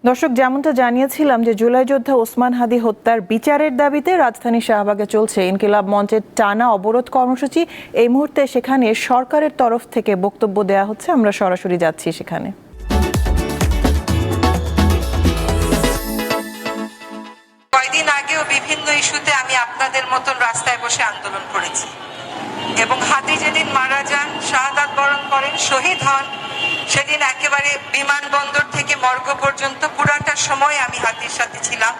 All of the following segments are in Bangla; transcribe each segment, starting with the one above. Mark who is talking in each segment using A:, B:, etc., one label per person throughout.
A: দর্শক, যেমনটা জানিয়েছিলাম যে জুলাই যোদ্ধা ওসমান হাদি হত্যার বিচারের দাবিতে রাজধানী শাহবাগে চলছে ইনকিলাব মঞ্চের টানা অবরোধ কর্মসূচি। এই মুহূর্তে সেখানে সরকারের তরফ থেকে বক্তব্য দেওয়া হচ্ছে, আমরা সরাসরি যাচ্ছি সেখানে।
B: কয়েকদিন আগেও বিভিন্ন ইস্যুতে আমি আপনাদের মতন রাস্তায় বসে আন্দোলন করেছি এবং হাদি যেদিন মারা যান, শাহাদাত বরণ করেন, শহীদ হন, সেদিন একেবারে বিমানবন্দর থেকে মর্গ পর্যন্ত পুরাটা সময় আমি হাদির সাথে ছিলাম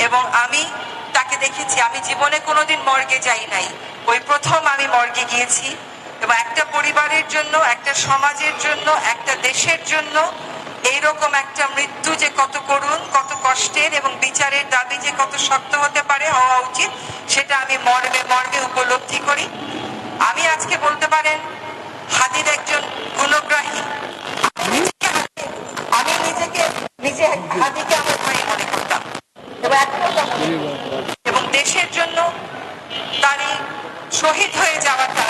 B: এবং আমি তাকে দেখেছি। আমি জীবনে কোনোদিন মর্গে যাই নাই, ওই প্রথম আমি মর্গে গিয়েছি এবং একটা পরিবারের জন্য, একটা সমাজের জন্য, একটা দেশের জন্য এইরকম একটা মৃত্যু যে কত করুণ, কত কষ্টের এবং বিচারের দাবি যে কত শক্ত হতে পারে, হওয়া উচিত, সেটা আমি মর্মে উপলব্ধি করি। আমি আজকে বলতে পারেন হাদির একজন গুণগ্রাহী। আমি নিজে হাদিকে আমার ভাই মনে করতাম এবং দেশের জন্য তার শহীদ হয়ে যাওয়াটা,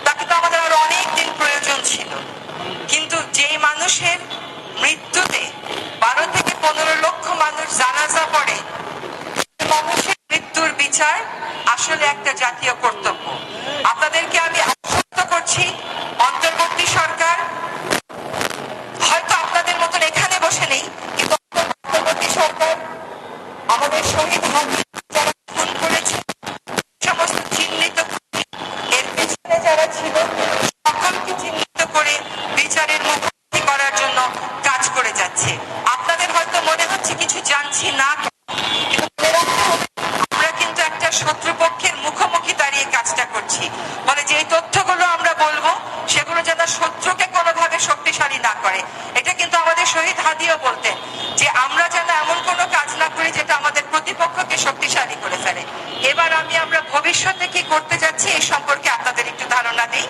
B: তাকে তো আমাদের আরো অনেক দিন প্রয়োজন ছিল। কিন্তু যেই মানুষের মৃত্যুতে 12 থেকে 15 লক্ষ মানুষ জানাজা পড়ে, মানুষের মৃত্যুর বিচার আসলে একটা জাতীয় কর্তব্য। আপনাদেরকে আমি আশ্বস্ত করছি, অন্তর্বর্তী সরকার হয়তো আপনাদের মতন এখানে বসে নেই, কিন্তু অন্তর্বর্তী সরকার আমাদের শহীদ হাদি যারা খুন করেছে, সমস্ত চিহ্নিত, এর পেছনে যারা ছিল, সকলকে চিহ্নিত করে বিচারের মুখোমুখি করার জন্য কাজ করে যাচ্ছে। আপনাদের হয়তো মনে হচ্ছে কিছু জানছি না, আমরা কিন্তু একটা শত্রুপক্ষের মুখোমুখি দাঁড়িয়ে কাজটা করছি। বলে যে এই তথ্যগুলো আমরা বলবো, সেগুলো যেন শত্রুকে কোনোভাবে শক্তিশালী না করে। এটা কিন্তু আমাদের শহীদ হাদিও বলতেন যে আমরা যেন এমন কোনো কাজ না করি যেটা আমাদের প্রতিপক্ষকে শক্তিশালী করে ফেলে। এবার আমরা ভবিষ্যতে কি করতে যাচ্ছি এই সম্পর্কে আপনাদের একটু ধারণা দেই।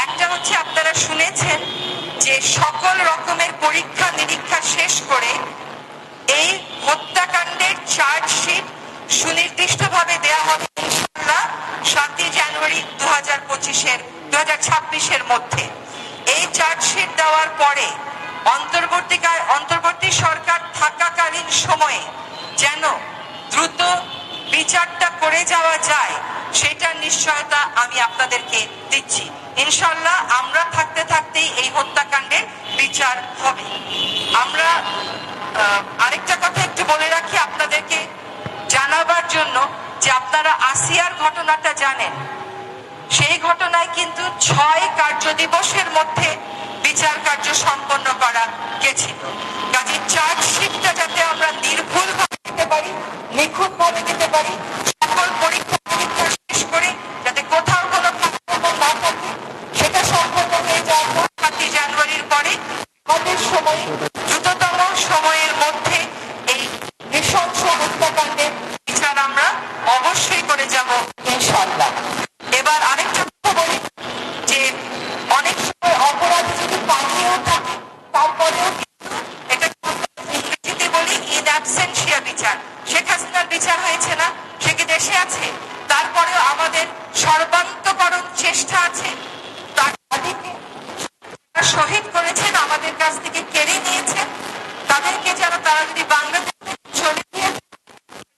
B: একটা হচ্ছে, আপনারা শুনেছেন যে সকল রকমের পরীক্ষা নিরীক্ষা শেষ করে এই হত্যাকাণ্ডের চার্জশিট সুনির্দিষ্টভাবে দেয়া হবে ইনশাআল্লাহ 7 জানুয়ারি 2026-এর মধ্যে। এই চার্জশিট দেওয়ার পরে অন্তর্বর্তী সরকার থাকাকালীন সময়ে যেন দ্রুত বিচারটা করে যাওয়া যায়, সেটার নিশ্চয়তা আমি আপনাদেরকে দিচ্ছি। ইনশাআল্লাহ আমরা থাকতে থাকতেই এই হত্যাকাণ্ডের বিচার হবে। আমরা আরেকটা কথা একটু বলে রাখি আপনাদেরকে জানাবার জন্য, যে আপনারা আসিয়ার ঘটনাটা জানেন। সেই ঘটনায় কিন্তু 6 কার্য দিবসের মধ্যে বিচার কার্য সম্পন্ন করা গেছিল। কাজে চার্জশিটটা যাতে আমরা নির্ভুল ভাবে দিতে পারি, নিখুঁত ভাবে দিতে পারি, সকল পরীক্ষা নিরীক্ষা শেষ করে যাতে কোথাও কোনো ফাঁক না থাকে, সেটা সম্পন্ন হয়ে যায় 7 জানুয়ারির পরে। আমাদের সময়, দ্রুততম সময়ের মধ্যে এই নৃশংস হত্যাকাণ্ডের বিচার আমরা অবশ্যই করে যাব ইনশাআল্লাহ। এবার আরেকটা কথা বলি যে অনেক সময় অপরাধী যদি পালিয়েও থাকে, তারপরেও এটা ইংরেজিতে বলি ইন অ্যাবসেন্সিয়া বিচার। শেখ হাসিনার বিচার হয়েছে না, সে কি দেশে আছে? তারপরেও আমাদের সর্বান্তকরণ চেষ্টা আছে তাদেরকে শহীদ করেছেন, আমাদের কাছ থেকে কেড়ে নিয়েছেন, তাদেরকে যেন, তারা যদি বাংলাদেশে চলে গিয়ে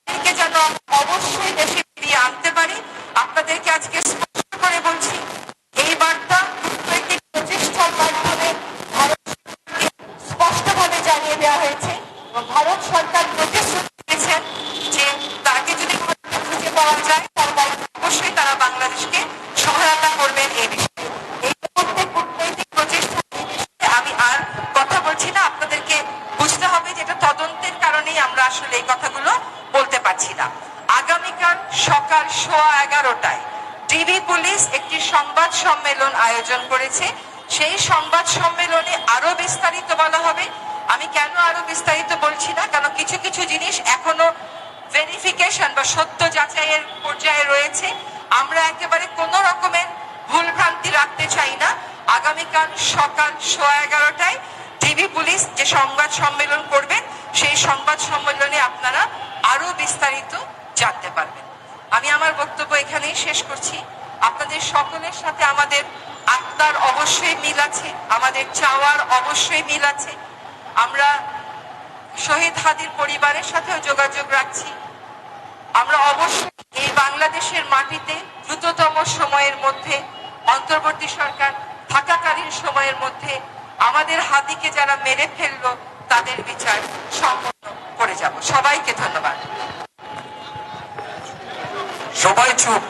B: তাদেরকে যেন অবশ্যই দেশে ফিরিয়ে আনতে পারি। আপনাদেরকে আজকে স্পষ্ট করে বলছি, এই বার্তা কূটনৈতিক প্রচেষ্টার মাধ্যমে ভারত সরকারকে স্পষ্টভাবে জানিয়ে দেওয়া হয়েছে এবং ভারত সরকার প্রতিশ্রুতি দিয়েছেন যে তাকে যদি খুঁজে পাওয়া যায়, তাহলে অবশ্যই তারা বাংলাদেশকে সহায়তা করবেন এই বিষয়ে। এই মুহূর্তে কূটনৈতিক প্রচেষ্টা আমি আর কথা বলছি না, আপনাদেরকে বুঝতে হবে যেটা তদন্তের কারণেই আমরা আসলে এই কথাগুলো বলতে পারছি না। আগামীকাল সকাল 11:15টায় ডিবি পুলিশ একটি সংবাদ সম্মেলন আয়োজন করেছে। সেই সংবাদ সম্মেলনে আরো বিস্তারিত বলা হবে। আমি কেন আরো বিস্তারিত বলছি না, কারণ কিছু কিছু জিনিস এখনো ভেরিফিকেশন বা সত্য যাচাইয়ের পর্যায়ে রয়েছে। আমরা একেবারে কোনো রকমের ভুলভ্রান্তি রাখতে চাই না। আগামীকাল সকাল 11:15টায় ডিবি পুলিশ যে সংবাদ সম্মেলন করবেন, সেই সংবাদ সম্মেলনে আপনারা আরো বিস্তারিত জানতে পারবেন। আমি আমার বক্তব্য এখানেই শেষ করছি। আপনাদের সকলের সাথে আমাদের আত্মার অবশ্যই মিল আছে, আমাদের চাওয়ার অবশ্যই মিল আছে। আমরা শহীদ হাদির পরিবারের সাথেও যোগাযোগ রাখছি। আমরা অবশ্যই এই বাংলাদেশের মাটিতে দ্রুততম সময়ের মধ্যে, অন্তর্বর্তী সরকার থাকাকালীন সময়ের মধ্যে আমাদের হাদিকে যারা মেরে ফেললো তাদের বিচার সম্পন্ন করে যাব। সবাইকে ধন্যবাদ।
C: সবাই চুপ।